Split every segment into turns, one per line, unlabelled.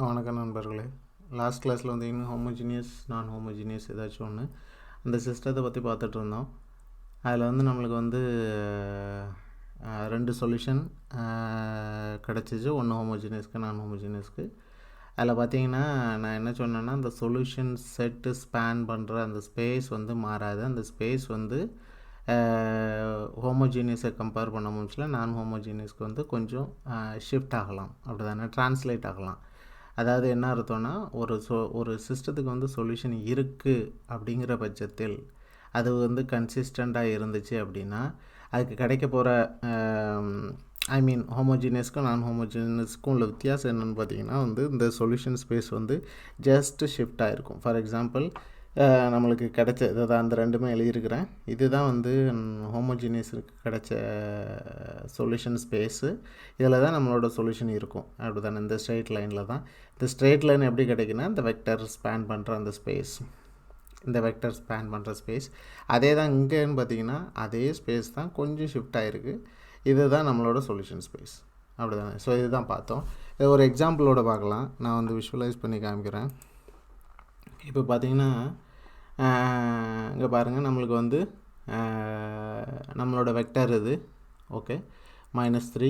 வணக்கம் நண்பர்களே. லாஸ்ட் கிளாஸில் வந்து ஹோமோஜினியஸ் நான் ஹோமோஜினியஸ் ஏதாச்சும் ஒன்று அந்த சிஸ்டத்தை பற்றி பார்த்துட்டு இருந்தோம். அதில் வந்து நம்மளுக்கு வந்து 2 சொல்யூஷன் கிடச்சிச்சு, ஒன்று ஹோமோஜினியஸ்க்கு நான் ஹோமோஜினியஸ்க்கு. அதில் பார்த்தீங்கன்னா நான் என்ன சொன்னேன்னா, அந்த சொல்யூஷன் செட்டு ஸ்பேன் பண்ணுற அந்த ஸ்பேஸ் வந்து மாறாது. அந்த ஸ்பேஸ் வந்து ஹோமோஜீனியஸை கம்பேர் பண்ண முடியல, நான் ஹோமோஜீனியஸ்க்கு வந்து கொஞ்சம் ஷிஃப்ட் ஆகலாம், அப்படி தானே ட்ரான்ஸ்லேட் ஆகலாம். அதாவது என்ன அர்த்தம்னா, ஒரு சிஸ்டத்துக்கு வந்து சொல்யூஷன் இருக்குது அப்படிங்கிற பட்சத்தில் அது வந்து கன்சிஸ்டண்ட்டாக இருந்துச்சு அப்படின்னா அதுக்கு கிடைக்க போகிற ஹோமோஜீனியஸ்க்கும் நான் ஹோமோஜீனியஸ்க்கும் உள்ள வித்தியாசம் என்னென்னு பார்த்தீங்கன்னா வந்து இந்த சொல்யூஷன் ஸ்பேஸ் வந்து ஜஸ்ட் ஷிஃப்ட் ஆகிருக்கும். ஃபார் எக்ஸாம்பிள் நம்மளுக்கு கிடைச்ச இதை அந்த ரெண்டுமே எழுதியிருக்கிறேன். இதுதான் வந்து ஹோமோஜீனியஸுக்கு கிடைச்ச சொல்யூஷன் ஸ்பேஸு. இதில் தான் நம்மளோட சொல்யூஷன் இருக்கும், அப்படி தானே. இந்த ஸ்ட்ரெயிட் லைனில் தான். இந்த ஸ்ட்ரெயிட் லைன் எப்படி கிடைக்குன்னா, இந்த வெக்டர் ஸ்பேன் பண்ணுற அந்த ஸ்பேஸ், இந்த வெக்டர் ஸ்பேன் பண்ணுற ஸ்பேஸ் அதே தான் இங்கேன்னு பார்த்தீங்கன்னா அதே ஸ்பேஸ் தான், கொஞ்சம் ஷிஃப்ட் ஆகிருக்கு. இதுதான் நம்மளோட சொல்யூஷன் ஸ்பேஸ், அப்படி தானே. ஸோ இதுதான் பார்த்தோம். இது ஒரு எக்ஸாம்பிளோட பார்க்கலாம். நான் வந்து விஷுவலைஸ் பண்ணி காமிக்கிறேன். இப்போ பார்த்தீங்கன்னா இங்கே பாருங்கள், நம்மளுக்கு வந்து நம்மளோட வெக்டர் இது ஓகே, -3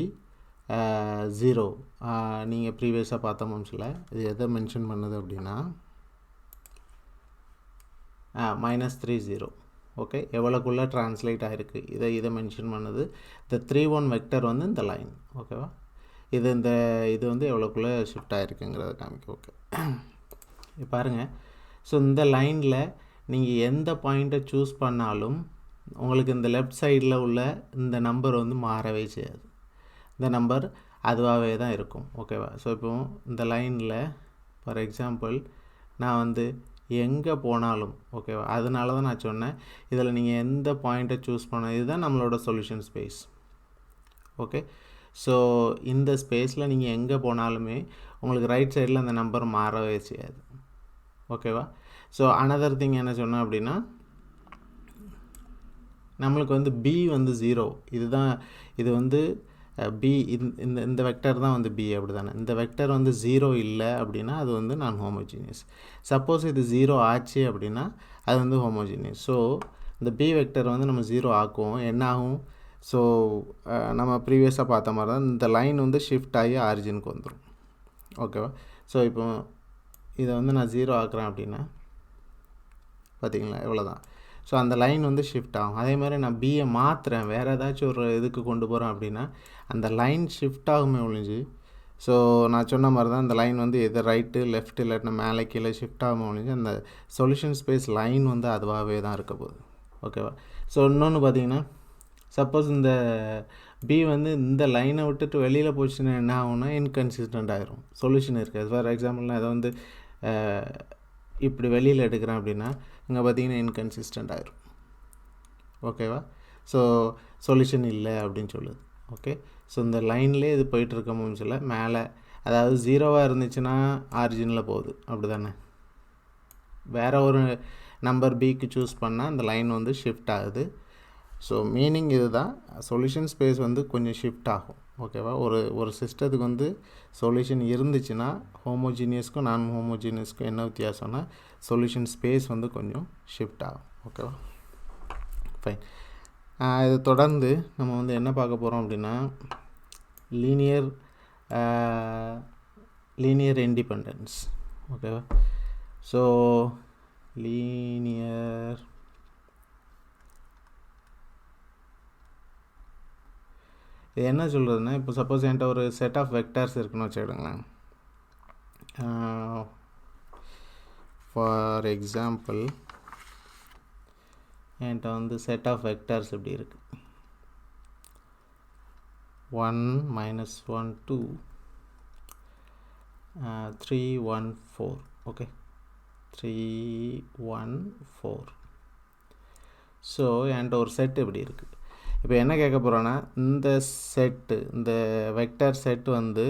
0. நீங்கள் ப்ரீவியஸாக பார்த்த முடியல, இது எதை மென்ஷன் பண்ணுது அப்படின்னா -3 0. ஓகே, எவ்வளோக்குள்ளே ட்ரான்ஸ்லேட் ஆகிருக்கு இதை மென்ஷன் பண்ணுது. இந்த 3 1 வெக்டர் வந்து இந்த லைன், ஓகேவா. இது வந்து எவ்வளோக்குள்ளே ஷிஃப்ட் ஆகிருக்குங்கிறத காமிக்கும். ஓகே, இப்போ பாருங்கள். ஸோ இந்த லைனில் நீங்கள் எந்த பாயிண்ட்டை சூஸ் பண்ணாலும் உங்களுக்கு இந்த லெஃப்ட் சைடில் உள்ள இந்த நம்பர் வந்து மாறவே செய்யாது. இந்த நம்பர் அதுவாகவே தான் இருக்கும், ஓகேவா. ஸோ இப்போ இந்த லைனில் ஃபார் எக்ஸாம்பிள் நான் வந்து எங்கே போனாலும், ஓகேவா, அதனால தான் நான் சொன்னேன் இதில் நீங்கள் எந்த பாயிண்ட்டை சூஸ் பண்ண, இதுதான் நம்மளோட சொல்யூஷன் ஸ்பேஸ். ஓகே, ஸோ இந்த ஸ்பேஸில் நீங்கள் எங்கே போனாலுமே உங்களுக்கு ரைட் சைடில் அந்த நம்பர் மாறவே செய்யாது, ஓகேவா. ஸோ அனதர் திங் என்ன சொன்னேன் அப்படின்னா, நம்மளுக்கு வந்து பி வந்து 0. இது வந்து பி, இந்த வெக்டர் தான் வந்து பி, அப்படி தானே. இந்த வெக்டர் வந்து 0 இல்லை அப்படின்னா அது வந்து நான் ஹோமோஜீனியஸ். சப்போஸ் இது 0 ஆச்சு அப்படின்னா அது வந்து ஹோமோஜீனியஸ். ஸோ இந்த பி வெக்டர் வந்து நம்ம 0 ஆக்குவோம், என்ன ஆகும். ஸோ நம்ம ப்ரீவியஸாக பார்த்த மாதிரி தான் இந்த லைன் வந்து ஷிஃப்ட் ஆகி ஆரிஜினுக்கு வந்துடும், ஓகேவா. ஸோ இப்போ இதை வந்து நான் 0 ஆக்குறேன் அப்படின்னா பார்த்தீங்களா, எவ்வளோ தான். ஸோ அந்த லைன் வந்து ஷிஃப்ட் ஆகும். அதே மாதிரி நான் பியை மாற்றுறேன், வேறு ஏதாச்சும் ஒரு இதுக்கு கொண்டு போகிறேன் அப்படின்னா அந்த லைன் ஷிஃப்ட் ஆகுமே ஒழிஞ்சு, ஸோ நான் சொன்ன மாதிரி தான் இந்த லைன் வந்து எது ரைட்டு லெஃப்ட் இல்லாட்டினா மேலே கீழே ஷிஃப்ட் ஆகும் ஒழிஞ்சு அந்த சொல்யூஷன் ஸ்பேஸ் லைன் வந்து அதுவாகவே தான் இருக்க போகுது, ஓகேவா. ஸோ இன்னொன்று பார்த்தீங்கன்னா, சப்போஸ் இந்த பி வந்து இந்த லைனை விட்டுட்டு வெளியில் போச்சுன்னா என்ன ஆகும்னா இன்கன்சிஸ்டண்ட் ஆகிரும், சொல்யூஷன் இருக்காது. ஃபார் எக்ஸாம்பிள் நான் அதை வந்து இப்படி வெளியில் எடுக்கிறேன் அப்படின்னா இங்கே பார்த்தீங்கன்னா இன்கன்சிஸ்டண்ட் ஆகிரும், ஓகேவா. ஸோ சொல்யூஷன் இல்லை அப்படின்னு சொல்லுது, ஓகே. ஸோ இந்த லைன்லேயே இது போயிட்டுருக்க முடியல, மேலே அதாவது 0வாக இருந்துச்சுன்னா ஆரிஜினில் போகுது, அப்படி தானே. வேறு ஒரு நம்பர் பிக்கு சூஸ் பண்ணால் அந்த லைன் வந்து ஷிஃப்ட் ஆகுது. ஸோ மீனிங் இது தான், சொல்யூஷன் ஸ்பேஸ் வந்து கொஞ்சம் ஷிஃப்ட் ஆகும், ஓகேவா. ஒரு சிஸ்டத்துக்கு வந்து சொல்யூஷன் இருந்துச்சுன்னா ஹோமோஜீனியஸ்க்கும் நான் ஹோமோஜீனியஸ்க்கும் என்ன வித்தியாசம்னா சொல்யூஷன் ஸ்பேஸ் வந்து கொஞ்சம் ஷிஃப்ட் ஆகும், ஓகேவா. ஃபைன். இதை தொடர்ந்து நம்ம வந்து என்ன பார்க்க போகிறோம் அப்படின்னா லீனியர் இண்டிபெண்டன்ஸ், ஓகேவா. ஸோ லீனியர் இது என்ன சொல்கிறதுனா, இப்போ சப்போஸ் என்கிட்ட ஒரு செட் ஆஃப் வெக்டர்ஸ் இருக்குன்னு வச்சுக்கிடுங்களேன். ஃபார் எக்ஸாம்பிள் என்கிட்ட வந்து செட் ஆஃப் வெக்டர்ஸ் இப்படி இருக்குது, 1 -1 2 3 1 4, ஓகே, 3 1 4. ஸோ என்கிட்ட ஒரு செட்டு இப்படி இருக்குது. இப்போ என்ன கேட்க போகிறோன்னா, இந்த வெக்டர் செட் வந்து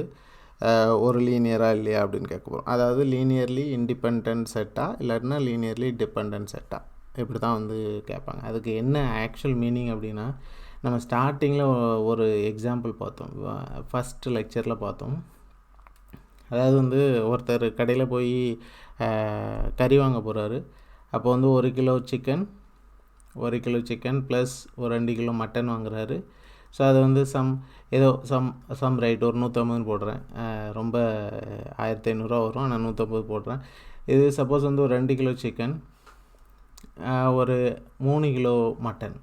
ஒரு லீனியராக இல்லையா அப்படின்னு கேட்க போகிறோம். அதாவது லீனியர்லி இண்டிபெண்ட் செட்டாக இல்லாட்டினா லீனியர்லி டிபெண்ட் செட்டாக, இப்படி தான் வந்து கேட்பாங்க. அதுக்கு என்ன ஆக்சுவல் மீனிங் அப்படின்னா, நம்ம ஸ்டார்டிங்கில் ஒரு எக்ஸாம்பிள் பார்த்தோம், ஃபஸ்ட்டு லெக்சரில் பார்த்தோம். அதாவது வந்து ஒருத்தர் கடையில் போய் கறி வாங்க போகிறாரு. அப்போ வந்து 1 கிலோ சிக்கன் ப்ளஸ் ஒரு 2 கிலோ மட்டன் வாங்குறாரு. ஸோ அது வந்து சம் ரைட் ஒரு 150 போடுறேன். ரொம்ப 1500 வரும், ஆனால் 150 போடுறேன். இது சப்போஸ் வந்து ஒரு 2 கிலோ சிக்கன், ஒரு 3 கிலோ மட்டன்.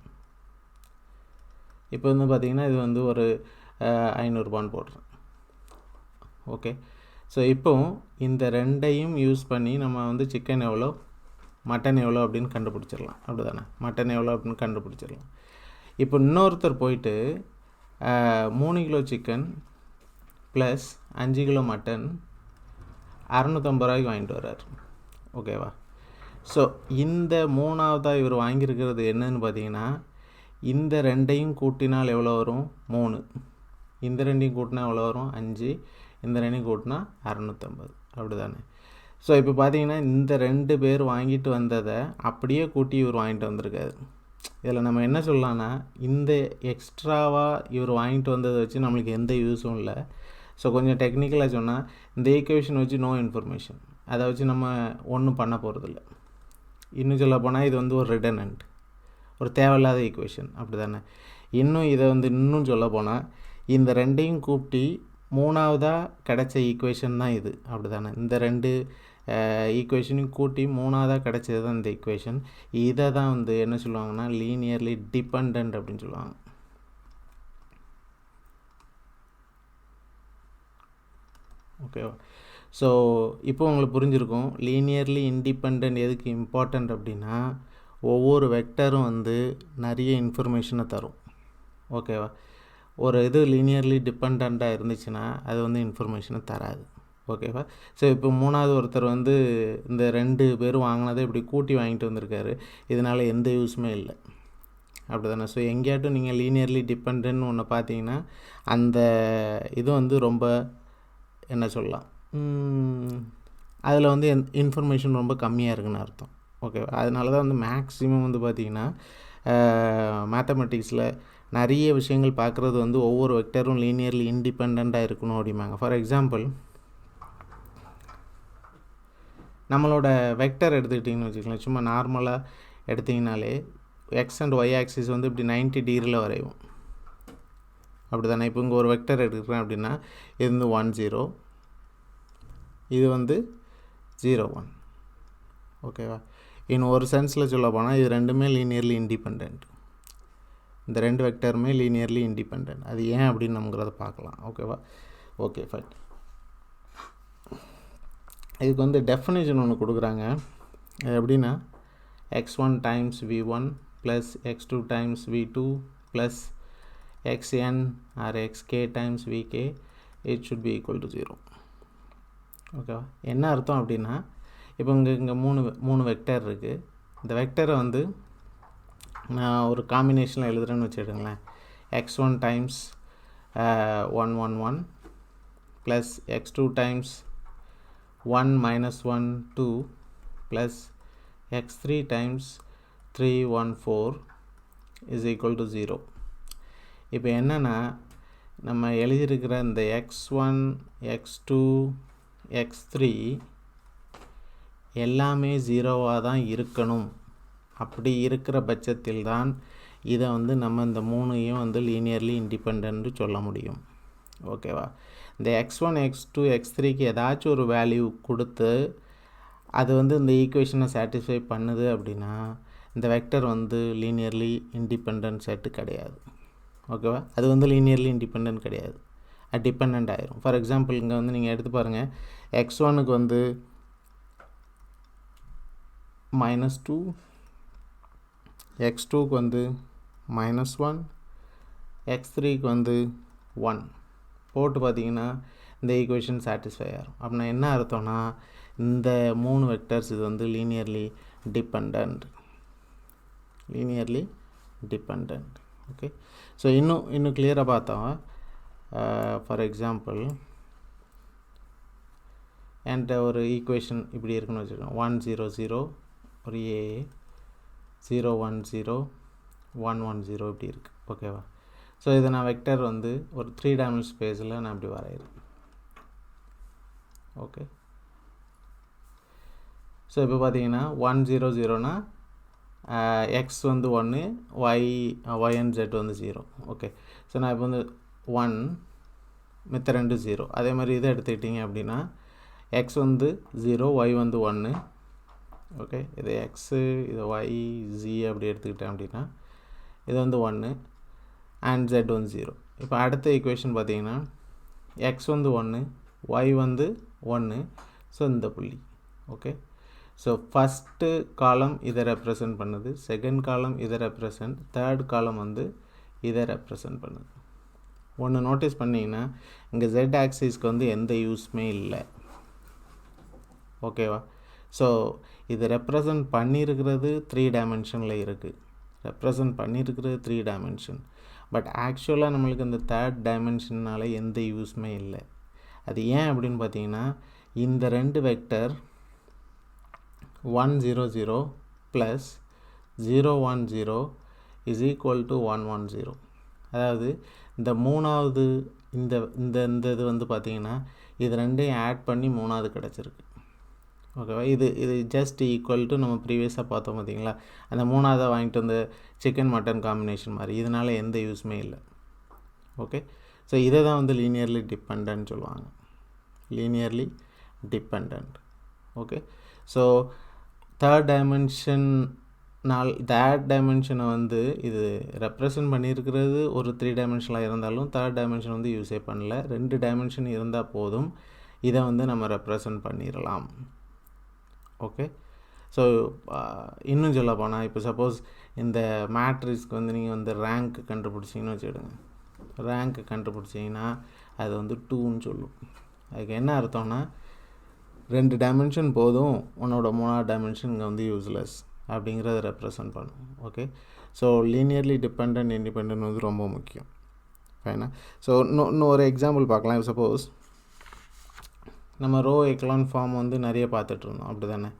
இப்போ வந்து பார்த்திங்கன்னா இது வந்து ஒரு 500 போடுறேன். ஓகே. ஸோ இப்போ இந்த ரெண்டையும் யூஸ் பண்ணி நம்ம வந்து சிக்கன் எவ்வளோ, மட்டன் எவ்வளோ அப்படின்னு கண்டுபிடிச்சிடலாம். அப்படி தானே? மட்டன் எவ்வளோ அப்படின்னு கண்டுபிடிச்சிடலாம். இப்போ இன்னொருத்தர் போயிட்டு 3 kilo chicken plus 5 kilo mutton 650 ரூபாய்க்கு வாங்கிட்டு வர்றார். ஓகேவா? ஸோ இந்த மூணாவதாக இவர் வாங்கியிருக்கிறது என்னன்னு பார்த்தீங்கன்னா, இந்த ரெண்டையும் கூட்டினால் எவ்வளோ வரும்? 3. இந்த ரெண்டையும் கூட்டினா எவ்வளோ வரும்? 5. இந்த ரெண்டையும் கூட்டினா 650. அப்படி தானே? ஸோ இப்போ பார்த்தீங்கன்னா இந்த 2 பேர் வாங்கிட்டு வந்ததை அப்படியே கூட்டி இவர் வாங்கிட்டு வந்திருக்காரு. இதில் நம்ம என்ன சொல்லலாம்னா, இந்த எக்ஸ்ட்ராவாக இவர் வாங்கிட்டு வந்ததை வச்சு நம்மளுக்கு எந்த யூஸும் இல்லை. ஸோ கொஞ்சம் டெக்னிக்கலாக சொன்னால், இந்த ஈக்குவேஷன் வச்சு நோ இன்ஃபர்மேஷன், அதை வச்சு நம்ம ஒன்றும் பண்ண போகிறதில்ல. இன்னும் சொல்ல போனால் இது வந்து ஒரு ரிடண்டன்ட், ஒரு தேவையில்லாத ஈக்குவேஷன். அப்படி தானே? இதை வந்து இன்னும் சொல்ல போனால், இந்த ரெண்டையும் கூட்டி மூணாவதாக கிடைச்ச ஈக்குவேஷன் தான் இது. அப்படி தானே? இந்த 2 ஈக்குவேஷனையும் கூட்டி மூணாவதாக கிடைச்சது தான் இந்த ஈக்குவேஷன். இதை தான் வந்து என்ன சொல்லுவாங்கன்னா லீனியர்லி டிபெண்ட் அப்படின்னு சொல்லுவாங்க. ஓகேவா? ஸோ இப்போ உங்களுக்கு புரிஞ்சிருக்கும் லீனியர்லி இண்டிபெண்ட் எதுக்கு இம்பார்ட்டண்ட் அப்படின்னா, ஒவ்வொரு வெக்டரும் வந்து நிறைய இன்ஃபர்மேஷனை தரும். ஓகேவா? ஒரு இது லீனியர்லி டிபெண்ட்டாக இருந்துச்சுன்னா அது வந்து இன்ஃபர்மேஷனை தராது. ஓகேவா? ஸோ இப்போ மூணாவது ஒருத்தர் வந்து இந்த 2 பேரும் வாங்கினதை இப்படி கூட்டி வாங்கிட்டு வந்திருக்காரு. இதனால் எந்த யூஸுமே இல்லை. அப்படி தானே? ஸோ எங்கேயாட்டும் நீங்கள் லீனியர்லி டிபெண்ட்னு ஒன்று பார்த்தீங்கன்னா, அந்த இது வந்து ரொம்ப என்ன சொல்லலாம், அதில் வந்து இன்ஃபர்மேஷன் ரொம்ப கம்மியாக இருக்குன்னு அர்த்தம். ஓகேவா? அதனால தான் வந்து மேக்ஸிமம் வந்து பார்த்திங்கன்னா மேத்தமெட்டிக்ஸில் நிறைய விஷயங்கள் பார்க்குறது வந்து ஒவ்வொரு வெக்டரும் லீனியர்லி இண்டிபெண்ட்டாக இருக்கணும் அப்படிம்பாங்க. ஃபார் எக்ஸாம்பிள், நம்மளோட வெக்டர் எடுத்துக்கிட்டிங்கன்னு வச்சுக்கலாம். சும்மா நார்மலாக எடுத்திங்கனாலே எக்ஸ் அண்ட் ஒய் ஆக்சிஸ் வந்து இப்படி 90 டிகிரியில் வரையும். அப்படி தானே? இப்போ இங்கே ஒரு வெக்டர் எடுக்கிறேன் அப்படின்னா இது வந்து 1 0, இது வந்து 0 1. ஓகேவா? இன்னும் ஒரு சென்ஸில் சொல்ல போனால் இது ரெண்டுமே லீனியர்லி இண்டிபெண்ட். இந்த 2 வெக்டருமே லீனியர்லி இண்டிபெண்ட். அது ஏன் அப்படின்னு நமக்கு அதை பார்க்கலாம். ஓகேவா? Okay fine. இதுக்கு வந்து டெஃபினேஷன் ஒன்று கொடுக்குறாங்க. எப்படின்னா x1 times v1 plus x2 times v2 plus xn or xk times vk it should be equal to 0. ஓகேவா? என்ன அர்த்தம் அப்படின்னா, இப்போ இங்கே மூணு வெக்டர் இருக்குது. இந்த வெக்டரை வந்து நான் ஒரு காம்பினேஷனில் எழுதுகிறேன்னு வச்சுடுங்களேன். x1 times 1 1 1 plus x2 times 1 minus 1 2 plus x3 times 3 1 4 is equal to 0. இப்போ என்னன்னா, நம்ம எழுதியிருக்கிற இந்த x1 x2 x3 எல்லாமே 0வாக தான் இருக்கணும். அப்படி இருக்கிற பட்சத்தில் தான் இதை வந்து நம்ம இந்த 3ஐயும் வந்து லீனியர்லி இண்டிபெண்ட் சொல்ல முடியும். ஓகேவா? இந்த x1 x2 x3க்கு ஏதாச்சும் ஒரு வேல்யூ கொடுத்து அது வந்து இந்த ஈக்குவேஷனை சாட்டிஸ்ஃபை பண்ணுது அப்படின்னா இந்த வெக்டர் வந்து லீனியர்லி இண்டிபெண்ட் செட்டு கிடையாது. ஓகேவா? அது வந்து லீனியர்லி இண்டிபெண்ட் கிடையாது, அது டிபெண்ட் ஆயிரும். ஃபார் எக்ஸாம்பிள், இங்கே வந்து நீங்கள் எடுத்து பாருங்கள். x1க்கு வந்து -2, x2க்கு வந்து -1, x3க்கு வந்து 1 போட்டு பார்த்தீங்கன்னா இந்த ஈக்குவேஷன் சாட்டிஸ்ஃபை ஆகும். அப்படின்னா என்ன அர்த்தம்னா, இந்த 3 வெக்டர்ஸ் இது வந்து லீனியர்லி டிபெண்ட். ஓகே. ஸோ இன்னும் கிளியராக பார்த்தோம். ஃபார் எக்ஸாம்பிள், என்கிட்ட ஒரு ஈக்குவேஷன் இப்படி இருக்குன்னு வச்சுக்கோங்க. 1 0 0 ஒரு ஏ, 0 1 0 1 1 0 இப்படி இருக்குது. ஓகேவா? ஸோ இதை நான் வெக்டர் வந்து ஒரு 3 டைமென்ஷனல் ஸ்பேஸில் நான் இப்படி வரைகிறேன். ஓகே. ஸோ இப்போ பார்த்தீங்கன்னா 1 0 0னா எக்ஸ் வந்து 1, ஒய் அண்ட் ஜெட் வந்து 0. ஓகே. ஸோ நான் இப்போ வந்து 1 மித்த 2 0. அதே மாதிரி இதை எடுத்துக்கிட்டிங்க அப்படின்னா எக்ஸ் வந்து 0, ஒய் வந்து 1. ஓகே. இது எக்ஸு, இது ஒய், ஜி அப்படி எடுத்துக்கிட்டேன் அப்படின்னா இது வந்து 1 அண்ட் ஜெட் வந்து 0. இப்போ அடுத்த ஈக்குவேஷன் பார்த்தீங்கன்னா எக்ஸ் வந்து 1, ஒய் வந்து 1. ஸோ இந்த புள்ளி. ஓகே. ஸோ ஃபஸ்ட்டு காலம் இதை ரெப்ரசன்ட் பண்ணுது, செகண்ட் காலம் இதை ரெப்ரசன்ட், தேர்ட் காலம் வந்து இதை ரெப்ரசன்ட் பண்ணுது. ஒன்று நோட்டீஸ் பண்ணிங்கன்னா இங்கே ஜெட் ஆக்சிஸ்க்கு வந்து எந்த யூஸுமே இல்லை. ஓகேவா? ஸோ இது ரெப்ரசன்ட் பண்ணியிருக்கிறது 3 டைமென்ஷனில் இருக்குது. ரெப்ரசன்ட் பண்ணியிருக்கிறது 3 டைமென்ஷன். பட் ஆக்சுவலாக நம்மளுக்கு இந்த தேர்ட் டைமென்ஷனால் எந்த யூஸுமே இல்லை. அது ஏன் அப்படின்னு பார்த்தீங்கன்னா இந்த 2 vector 1 0 0 plus 0 1 0 is equal to 1 1 0. அதாவது இந்த மூணாவது இந்த இந்த இந்த இது வந்து பார்த்திங்கன்னா இது ரெண்டையும் ஆட் பண்ணி மூணாவது கிடச்சிருக்கு. ஓகேவா? இது ஜஸ்ட் ஈக்குவல் டு நம்ம ப்ரீவியஸாக பார்த்தோம் பார்த்திங்களா, அந்த மூணாவதை வாங்கிட்டு வந்து சிக்கன் மட்டன் காம்பினேஷன் மாதிரி. இதனால் எந்த யூஸுமே இல்லை. ஓகே. ஸோ இதை தான் வந்து லீனியர்லி டிபெண்ட் சொல்லுவாங்க. Linearly dependent. Okay. So third டைமென்ஷனை வந்து இது ரெப்ரசன்ட் பண்ணியிருக்கிறது ஒரு 3 டைமென்ஷனாக இருந்தாலும் தேர்ட் டைமென்ஷன் வந்து யூஸே பண்ணல. 2 டைமென்ஷன் இருந்தால் போதும் இதை வந்து நம்ம ரெப்ரசன்ட் பண்ணிடலாம். ஓகே. ஸோ இன்னும் சொல்ல போனால் இப்போ சப்போஸ் இந்த மேட்ரிக்ஸ்க்கு வந்து நீங்கள் வந்து ரேங்க் கண்டுபிடிச்சிங்கன்னு வச்சுக்கிடுங்க. ரேங்க் கண்டுபிடிச்சிங்கன்னா அது வந்து 2ன்னு சொல்லும். அதுக்கு என்ன அர்த்தம்னா 2 டைமென்ஷன் போதும், உன்னோட 3ஆவது டைமென்ஷன் இங்கே வந்து யூஸ்லெஸ் அப்படிங்கிறத ரெப்ரசன்ட் பண்ணும். Okay. So linearly depend independent வந்து ரொம்ப முக்கியம். ஃபைனா? ஸோ இன்னும் ஒரு எக்ஸாம்பிள் பார்க்கலாம். சப்போஸ் நம்ம ரோ எக்கலான் ஃபார்ம் வந்து நிறைய பார்த்துட்ருந்தோம், அப்படி தானே?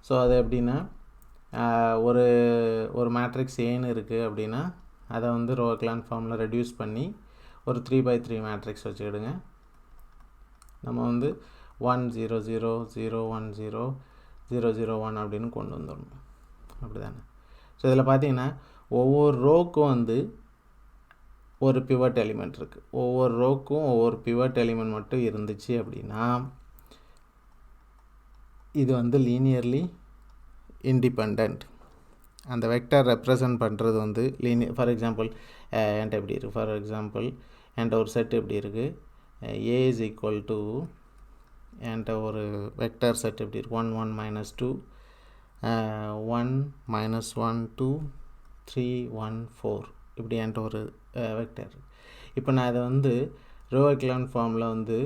ஸோ அது எப்படின்னா ஒரு மேட்ரிக்ஸ் ஏன்னு இருக்குது அப்படின்னா அதை வந்து ரோ எக்கலான் ஃபார்மில் ரெடியூஸ் பண்ணி ஒரு 3x3 மேட்ரிக்ஸ் வச்சுக்கிடுங்க. நம்ம வந்து 1 0 0 0 1 0 0 0 1 அப்படின்னு கொண்டு வந்துடணும், அப்படி தானே? ஸோ இதில் பார்த்தீங்கன்னா ஒவ்வொரு ரோக்கும் வந்து ஒரு பிவட் எலிமெண்ட் இருக்குது. ஒவ்வொரு ரோக்கும் ஒவ்வொரு பிவட் எலிமெண்ட் மட்டும் இருந்துச்சு அப்படின்னா இது வந்து லீனியர்லி இண்டிபெண்ட். அந்த வெக்டர் ரெப்ரசன்ட் பண்ணுறது வந்து ஃபார் எக்ஸாம்பிள் என்கிட்ட எப்படி இருக்குது, ஃபார் எக்ஸாம்பிள் என்கிட்ட ஒரு செட் எப்படி இருக்குது, ஏ இஸ் ஈக்குவல் டு என்கிட்ட ஒரு வெக்டர் செட் எப்படி இருக்குது 1 1 -2 1 -1 2 3 1 4 இப்படி என்கிட்ட ஒரு வெக்டர். இப்போ நான் இதை வந்து ரோ எக்கலான் ஃபார்மில் வந்து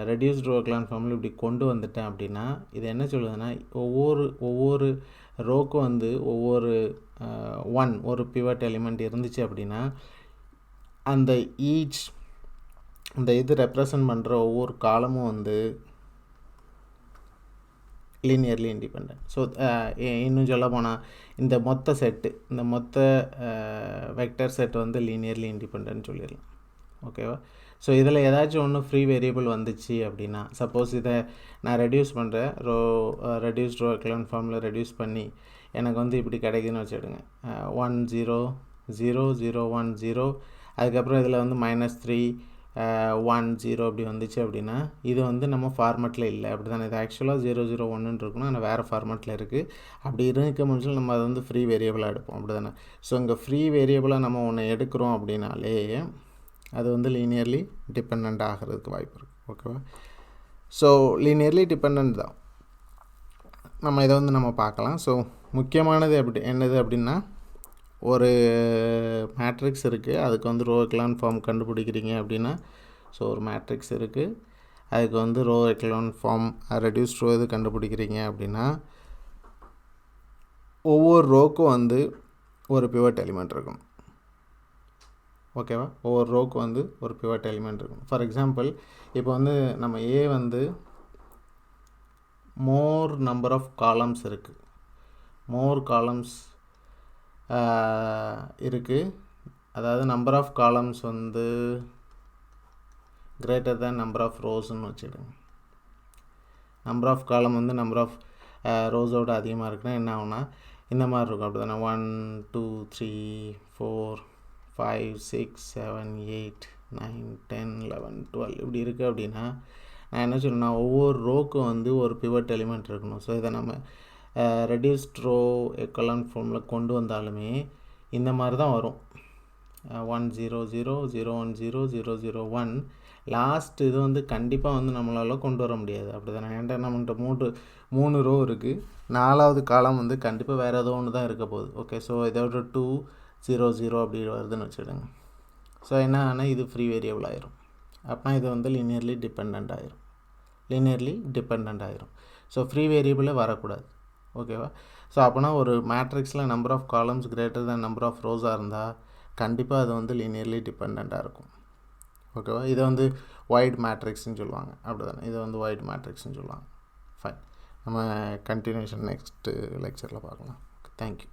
ரெடியூஸ்ட் ரோ எக்கலான் ஃபார்மில் இப்படி கொண்டு வந்துட்டேன் அப்படின்னா இது என்ன சொல்லுதுன்னா ஒவ்வொரு ரோக்கும் வந்து ஒவ்வொரு ஒரு பிவட் எலிமெண்ட் இருந்துச்சு அப்படின்னா அந்த இந்த இது ரெப்ரசன்ட் பண்ணுற ஒவ்வொரு காலமும் வந்து லீனியர்லி இண்டிபெண்ட். ஸோ இன்னும் சொல்ல போனால் இந்த மொத்த வெக்டர் செட் வந்து லீனியர்லி இண்டிபெண்ட்னு சொல்லிடலாம். ஓகேவா? ஸோ இதில் ஏதாச்சும் ஒன்று ஃப்ரீ வேரியபிள் வந்துச்சு அப்படின்னா, சப்போஸ் இதை நான் ரெடியூஸ் பண்ணுறேன், ரெடியூஸ்ட் ரோ எக்கலான் ஃபார்மில் ரெடியூஸ் பண்ணி எனக்கு வந்து இப்படி கிடைக்குதுன்னு வச்சுடுங்க. 1 0 0 0 1 0 அதுக்கப்புறம் இதில் வந்து -3 1 0 அப்படி வந்துச்சு அப்படின்னா இது வந்து நம்ம ஃபார்மேட்டில் இல்லை, அப்படி தானே? இது ஆக்சுவலாக 0 0 1ன்னு இருக்கணும், ஆனால் வேறு ஃபார்மேட்டில் இருக்குது. அப்படி இருக்க முடிஞ்சால் நம்ம அதை வந்து ஃப்ரீ வேரியபிளாக எடுப்போம், அப்படி தானே? ஸோ இங்கே ஃப்ரீ வேரியபிளாக நம்ம ஒன்று எடுக்கிறோம் அப்படின்னாலே அது வந்து லீனியர்லி டிபெண்ட் ஆகிறதுக்கு வாய்ப்பு இருக்குது. ஓகேவா? ஸோ லீனியர்லி டிபெண்ட் தான். நம்ம இதை வந்து நம்ம பார்க்கலாம். ஸோ முக்கியமானது என்னது அப்படின்னா ஒரு மேட்ரிக்ஸ் இருக்குது, அதுக்கு வந்து ரோ எக்கலான் ஃபார்ம் கண்டுபிடிக்கிறீங்க அப்படின்னா, ஸோ ஒரு மேட்ரிக்ஸ் இருக்குது, அதுக்கு வந்து row echelon form reduced row இது கண்டுபிடிக்கிறீங்க அப்படின்னா ஒவ்வொரு ரோக்கும் வந்து ஒரு பிவட் எலிமெண்ட் இருக்கணும். ஓகேவா? ஒவ்வொரு ரோக்கு வந்து ஒரு பிவட் எலிமெண்ட் இருக்கும். ஃபார் எக்ஸாம்பிள் இப்போ வந்து நம்ம ஏ வந்து மோர் நம்பர் ஆஃப் காலம்ஸ் இருக்குது, மோர் காலம்ஸ் இருக்குது, அதாவது நம்பர் ஆஃப் காலம்ஸ் வந்து கிரேட்டர் தேன் நம்பர் ஆஃப் ரோஸ்ன்னு வச்சுடுங்க. நம்பர் ஆஃப் காலம் வந்து நம்பர் ஆஃப் ரோஸோட அதிகமாக இருக்குன்னா என்ன ஆகும்னா இந்த மாதிரி இருக்கும். அப்படி தானே 1 2 3 4 5 6 7 8 9 10 11 12 இப்படி இருக்குது. அப்படின்னா நான் என்ன சொல்லணும்னா ஒவ்வொரு ரோக்கும் வந்து ஒரு பிவட் எலிமெண்ட் இருக்கணும். ஸோ இதை நம்ம ரெடியூஸ்ட் ரோ எக்கலான் ஃபார்மில் கொண்டு வந்தாலுமே இந்த மாதிரி தான் வரும். 1 0 0 0 1 0 0 0 1 லாஸ்ட் இது வந்து கண்டிப்பாக வந்து நம்மளால் கொண்டு வர முடியாது. அப்படி தானே, ஏன்டா நம்மகிட்ட 3 ரோ இருக்குது, 4வது காலம் வந்து கண்டிப்பாக வேறு ஏதோ ஒன்று தான் இருக்க போகுது. ஓகே, ஸோ இதோட 2 0 0 அப்படி வருதுன்னு வச்சுடுங்க. ஸோ என்ன ஆனால் இது ஃப்ரீ வேரியபிள் ஆயிரும். அப்படின்னா இது வந்து லீனியர்லி டிபெண்ட் ஆயிரும். ஸோ ஃப்ரீ வேரியபிளே வரக்கூடாது. ஓகேவா? ஸோ அப்போனா ஒரு மேட்ரிக்ஸில் number of columns greater than number of ரோஸாக இருந்தால் கண்டிப்பாக அது வந்து லீனியர்லி டிபெண்ட்டாக இருக்கும். ஓகேவா? இதை வந்து வைட் மேட்ரிக்ஸ்ன்னு சொல்லுவாங்க. அப்படி தானே, இதை வந்து வைட் மேட்ரிக்ஸ்ன்னு சொல்லுவாங்க. ஃபைன், நம்ம கண்டினியூஷன் நெக்ஸ்ட்டு லெக்சரில் பார்க்கலாம். தேங்க்யூ.